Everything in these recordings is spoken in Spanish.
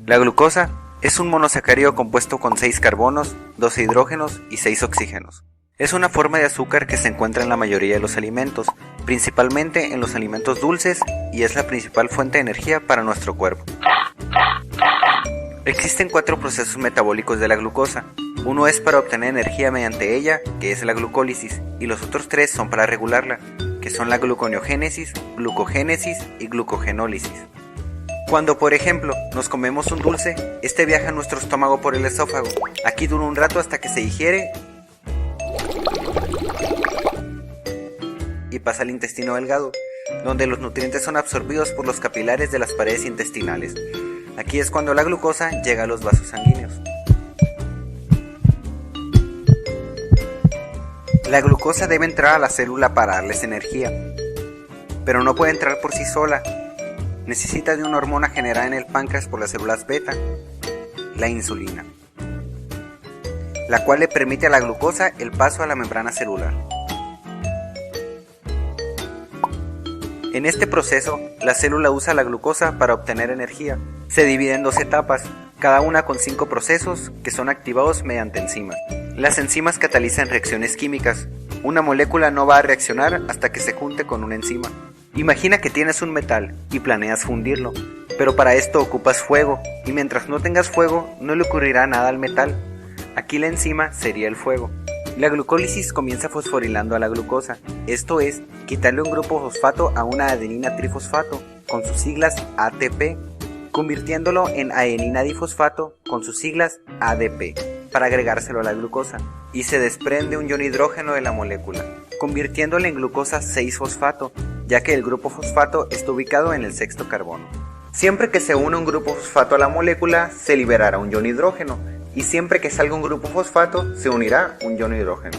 La glucosa es un monosacárido compuesto con 6 carbonos, 12 hidrógenos y 6 oxígenos. Es una forma de azúcar que se encuentra en la mayoría de los alimentos, principalmente en los alimentos dulces, y es la principal fuente de energía para nuestro cuerpo. Existen 4 procesos metabólicos de la glucosa. Uno es para obtener energía mediante ella, que es la glucólisis, y los otros 3 son para regularla, que son la gluconeogénesis, glucogénesis y glucogenólisis. Cuando, por ejemplo, nos comemos un dulce, este viaja a nuestro estómago por el esófago. Aquí dura un rato hasta que se digiere y pasa al intestino delgado, donde los nutrientes son absorbidos por los capilares de las paredes intestinales. Aquí es cuando la glucosa llega a los vasos sanguíneos. La glucosa debe entrar a la célula para darles energía, pero no puede entrar por sí sola. Necesita de una hormona generada en el páncreas por las células beta, la insulina, la cual le permite a la glucosa el paso a la membrana celular. En este proceso, la célula usa la glucosa para obtener energía. Se divide en 2 etapas, cada una con 5 procesos que son activados mediante enzimas. Las enzimas catalizan reacciones químicas. Una molécula no va a reaccionar hasta que se junte con una enzima. Imagina que tienes un metal y planeas fundirlo, pero para esto ocupas fuego, y mientras no tengas fuego no le ocurrirá nada al metal. Aquí la enzima sería el fuego. La glucólisis comienza fosforilando a la glucosa, esto es, quitarle un grupo fosfato a una adenina trifosfato, con sus siglas ATP, convirtiéndolo en adenina difosfato, con sus siglas ADP, para agregárselo a la glucosa, y se desprende un ion hidrógeno de la molécula, convirtiéndole en glucosa 6-fosfato, ya que el grupo fosfato está ubicado en el 6º carbono. Siempre que se une un grupo fosfato a la molécula, se liberará un ion hidrógeno, y siempre que salga un grupo fosfato, se unirá un ion hidrógeno.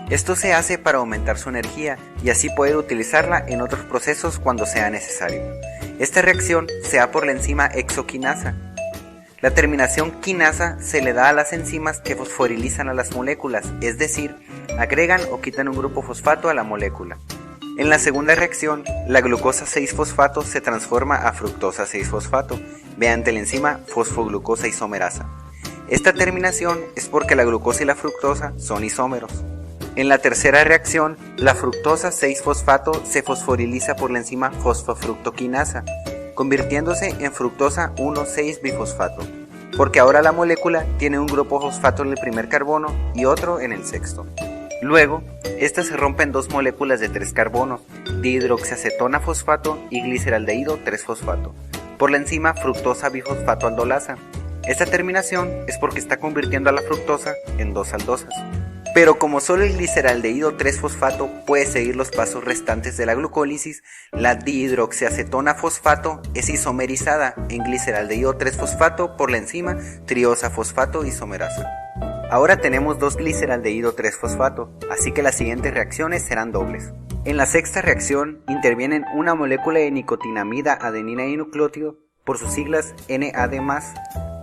Esto se hace para aumentar su energía y así poder utilizarla en otros procesos cuando sea necesario. Esta reacción se da por la enzima exoquinasa. La terminación quinasa se le da a las enzimas que fosforilizan a las moléculas, es decir, agregan o quitan un grupo fosfato a la molécula. En la segunda reacción, la glucosa 6-fosfato se transforma a fructosa 6-fosfato mediante la enzima fosfoglucosa isomerasa. Esta terminación es porque la glucosa y la fructosa son isómeros. En la tercera reacción, la fructosa 6-fosfato se fosforiliza por la enzima fosfofructoquinasa, convirtiéndose en fructosa 1,6-bifosfato, porque ahora la molécula tiene un grupo fosfato en el primer carbono y otro en el 6º. Luego, esta se rompe en 2 moléculas de 3 carbonos, dihidroxiacetona fosfato y gliceraldehído 3-fosfato, por la enzima fructosa bifosfato aldolasa. Esta terminación es porque está convirtiendo a la fructosa en 2 aldosas. Pero como solo el gliceraldehído 3-fosfato puede seguir los pasos restantes de la glucólisis, la dihidroxiacetona fosfato es isomerizada en gliceraldehído 3-fosfato por la enzima triosa fosfato isomerasa. Ahora tenemos 2 gliceraldehído 3-fosfato, así que las siguientes reacciones serán dobles. En la sexta reacción intervienen una molécula de nicotinamida adenina dinucleótido por sus siglas NAD+,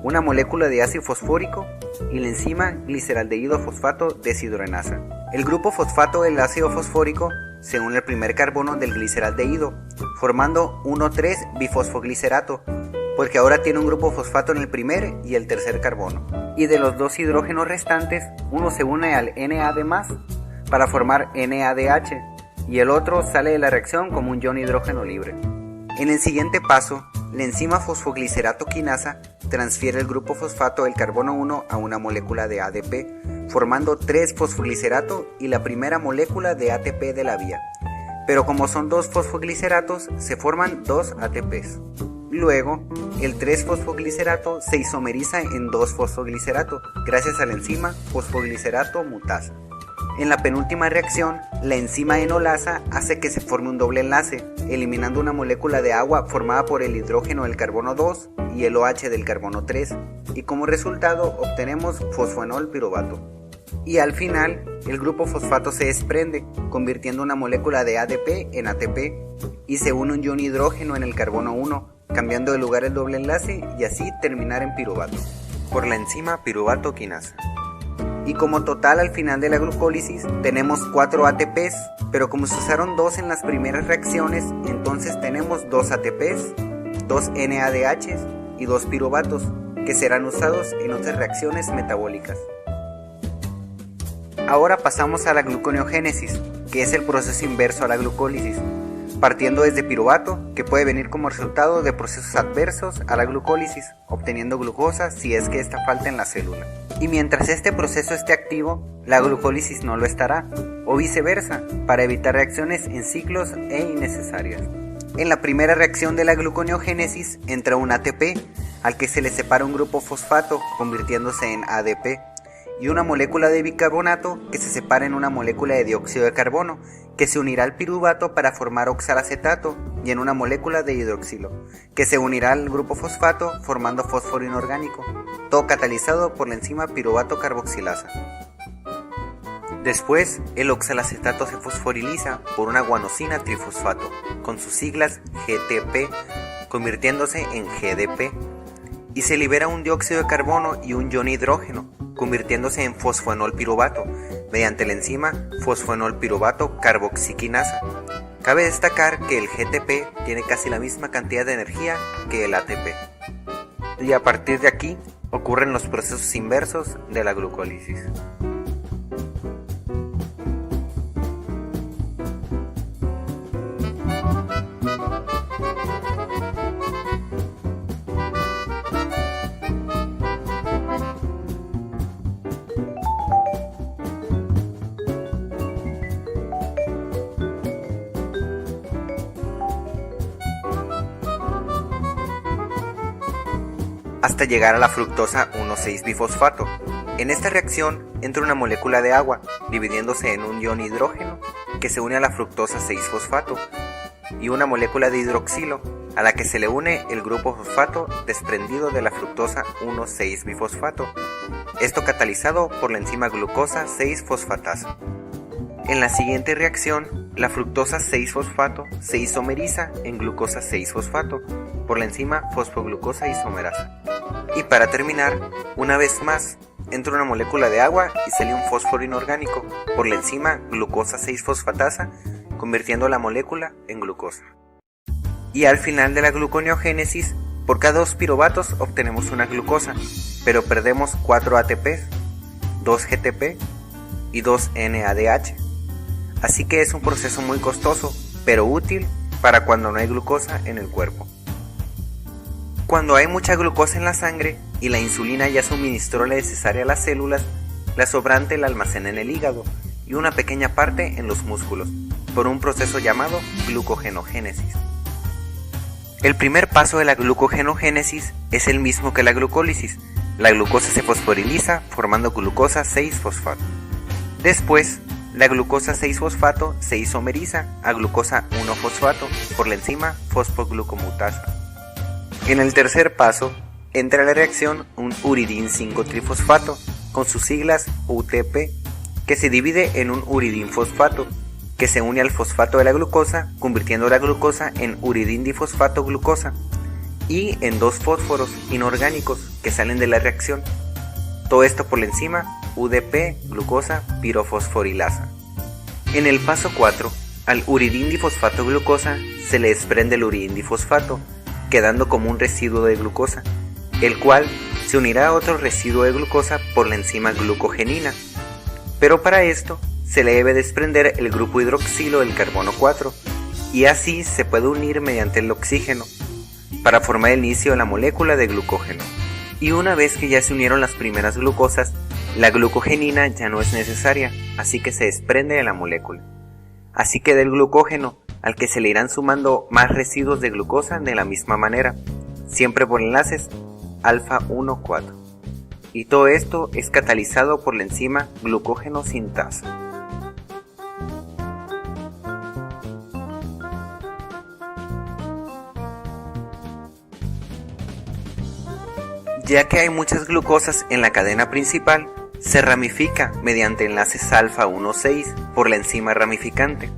una molécula de ácido fosfórico y la enzima gliceraldehído fosfato deshidrogenasa. El grupo fosfato del ácido fosfórico se une al primer carbono del gliceraldehído, formando 1,3-bifosfoglicerato, porque ahora tiene un grupo fosfato en el primer y el tercer carbono. Y de los 2 hidrógenos restantes, uno se une al NAD+, para formar NADH, y el otro sale de la reacción como un ion hidrógeno libre. En el siguiente paso, la enzima fosfoglicerato quinasa transfiere el grupo fosfato del carbono 1 a una molécula de ADP, formando 3-fosfoglicerato y la primera molécula de ATP de la vía. Pero como son 2 fosfogliceratos, se forman 2 ATPs. Luego, el 3-fosfoglicerato se isomeriza en 2-fosfoglicerato gracias a la enzima fosfoglicerato mutasa. En la penúltima reacción, la enzima enolasa hace que se forme un doble enlace, eliminando una molécula de agua formada por el hidrógeno del carbono 2 y el OH del carbono 3, y como resultado obtenemos fosfoenol piruvato. Y al final, el grupo fosfato se desprende, convirtiendo una molécula de ADP en ATP, y se une un ion hidrógeno en el carbono 1, cambiando de lugar el doble enlace y así terminar en piruvato, por la enzima piruvato quinasa. Y como total al final de la glucólisis tenemos 4 ATPs, pero como se usaron 2 en las primeras reacciones, entonces tenemos 2 ATPs, 2 NADHs y 2 piruvatos, que serán usados en otras reacciones metabólicas. Ahora pasamos a la gluconeogénesis, que es el proceso inverso a la glucólisis, partiendo desde piruvato, que puede venir como resultado de procesos adversos a la glucólisis, obteniendo glucosa si es que esta falta en la célula. Y mientras este proceso esté activo, la glucólisis no lo estará, o viceversa, para evitar reacciones en ciclos e innecesarias. En la primera reacción de la gluconeogénesis entra un ATP, al que se le separa un grupo fosfato, convirtiéndose en ADP, y una molécula de bicarbonato que se separa en una molécula de dióxido de carbono, que se unirá al piruvato para formar oxalacetato, y en una molécula de hidroxilo, que se unirá al grupo fosfato formando fósforo inorgánico, todo catalizado por la enzima piruvato carboxilasa. Después, el oxalacetato se fosforiliza por una guanosina trifosfato, con sus siglas GTP, convirtiéndose en GDP, y se libera un dióxido de carbono y un ion hidrógeno, convirtiéndose en fosfoenol piruvato, mediante la enzima fosfoenol piruvato carboxiquinasa. Cabe destacar que el GTP tiene casi la misma cantidad de energía que el ATP. Y a partir de aquí ocurren los procesos inversos de la glucólisis. Hasta llegar a la fructosa 1,6-bifosfato. En esta reacción entra una molécula de agua, dividiéndose en un ion hidrógeno, que se une a la fructosa 6-fosfato, y una molécula de hidroxilo, a la que se le une el grupo fosfato desprendido de la fructosa 1,6-bifosfato, esto catalizado por la enzima glucosa 6-fosfatasa. En la siguiente reacción, la fructosa 6-fosfato se isomeriza en glucosa 6-fosfato por la enzima fosfoglucosa isomerasa. Y para terminar, una vez más, entra una molécula de agua y sale un fósforo inorgánico por la enzima glucosa 6-fosfatasa, convirtiendo la molécula en glucosa. Y al final de la gluconeogénesis, por cada 2 piruvatos obtenemos una glucosa, pero perdemos 4 ATPs, 2 GTP y 2 NADH. Así que es un proceso muy costoso, pero útil para cuando no hay glucosa en el cuerpo. Cuando hay mucha glucosa en la sangre y la insulina ya suministró la necesaria a las células, la sobrante la almacena en el hígado y una pequeña parte en los músculos, por un proceso llamado glucogenogénesis. El primer paso de la glucogenogénesis es el mismo que la glucólisis. La glucosa se fosforiliza formando glucosa 6-fosfato. Después, la glucosa 6-fosfato se isomeriza a glucosa 1-fosfato por la enzima fosfoglucomutasa. En el tercer paso, entra a la reacción un uridín 5-trifosfato, con sus siglas UTP, que se divide en un uridín fosfato, que se une al fosfato de la glucosa, convirtiendo la glucosa en uridín difosfato glucosa, y en 2 fósforos inorgánicos que salen de la reacción. Todo esto por la enzima UDP glucosa pirofosforilasa. En el paso 4, al uridín difosfato glucosa se le desprende el uridín difosfato, quedando como un residuo de glucosa, el cual se unirá a otro residuo de glucosa por la enzima glucogenina. Pero para esto se le debe desprender el grupo hidroxilo del carbono 4, y así se puede unir mediante el oxígeno, para formar el inicio de la molécula de glucógeno. Y una vez que ya se unieron las primeras glucosas, la glucogenina ya no es necesaria, así que se desprende de la molécula. Así que del glucógeno, al que se le irán sumando más residuos de glucosa de la misma manera, siempre por enlaces alfa 1,4. Y todo esto es catalizado por la enzima glucógeno sintasa. Ya que hay muchas glucosas en la cadena principal, se ramifica mediante enlaces alfa 1,6 por la enzima ramificante.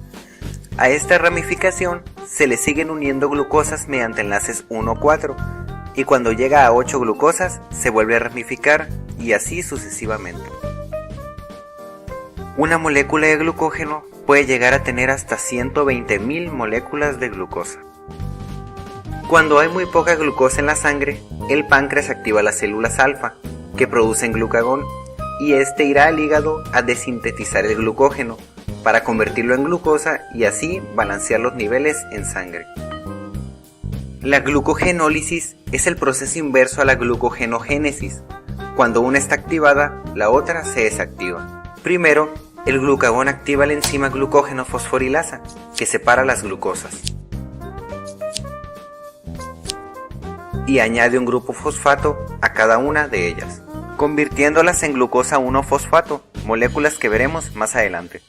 A esta ramificación se le siguen uniendo glucosas mediante enlaces 1,4 y cuando llega a 8 glucosas se vuelve a ramificar y así sucesivamente. Una molécula de glucógeno puede llegar a tener hasta 120.000 moléculas de glucosa. Cuando hay muy poca glucosa en la sangre, el páncreas activa las células alfa, que producen glucagón, y este irá al hígado a desintetizar el glucógeno para convertirlo en glucosa y así balancear los niveles en sangre. La glucogenólisis es el proceso inverso a la glucogenogénesis. Cuando una está activada, la otra se desactiva. Primero, el glucagón activa la enzima glucógeno fosforilasa, que separa las glucosas, y añade un grupo fosfato a cada una de ellas, convirtiéndolas en glucosa 1-fosfato, moléculas que veremos más adelante.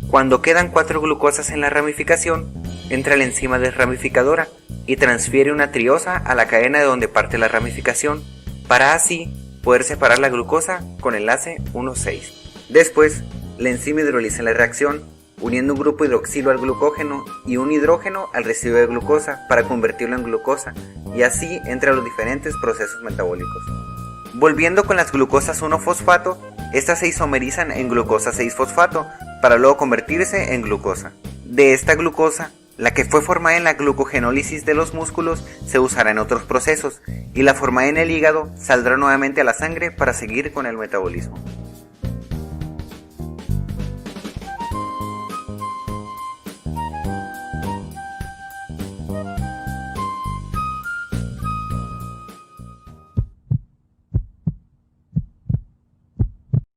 Cuando quedan 4 glucosas en la ramificación, entra la enzima desramificadora y transfiere una triosa a la cadena de donde parte la ramificación, para así poder separar la glucosa con enlace 1,6. Después, la enzima hidroliza la reacción, uniendo un grupo hidroxilo al glucógeno y un hidrógeno al residuo de glucosa para convertirlo en glucosa, y así entra a los diferentes procesos metabólicos. Volviendo con las glucosas 1-fosfato, estas se isomerizan en glucosa 6-fosfato para luego convertirse en glucosa. De esta glucosa, la que fue formada en la glucogenólisis de los músculos se usará en otros procesos, y la formada en el hígado saldrá nuevamente a la sangre para seguir con el metabolismo.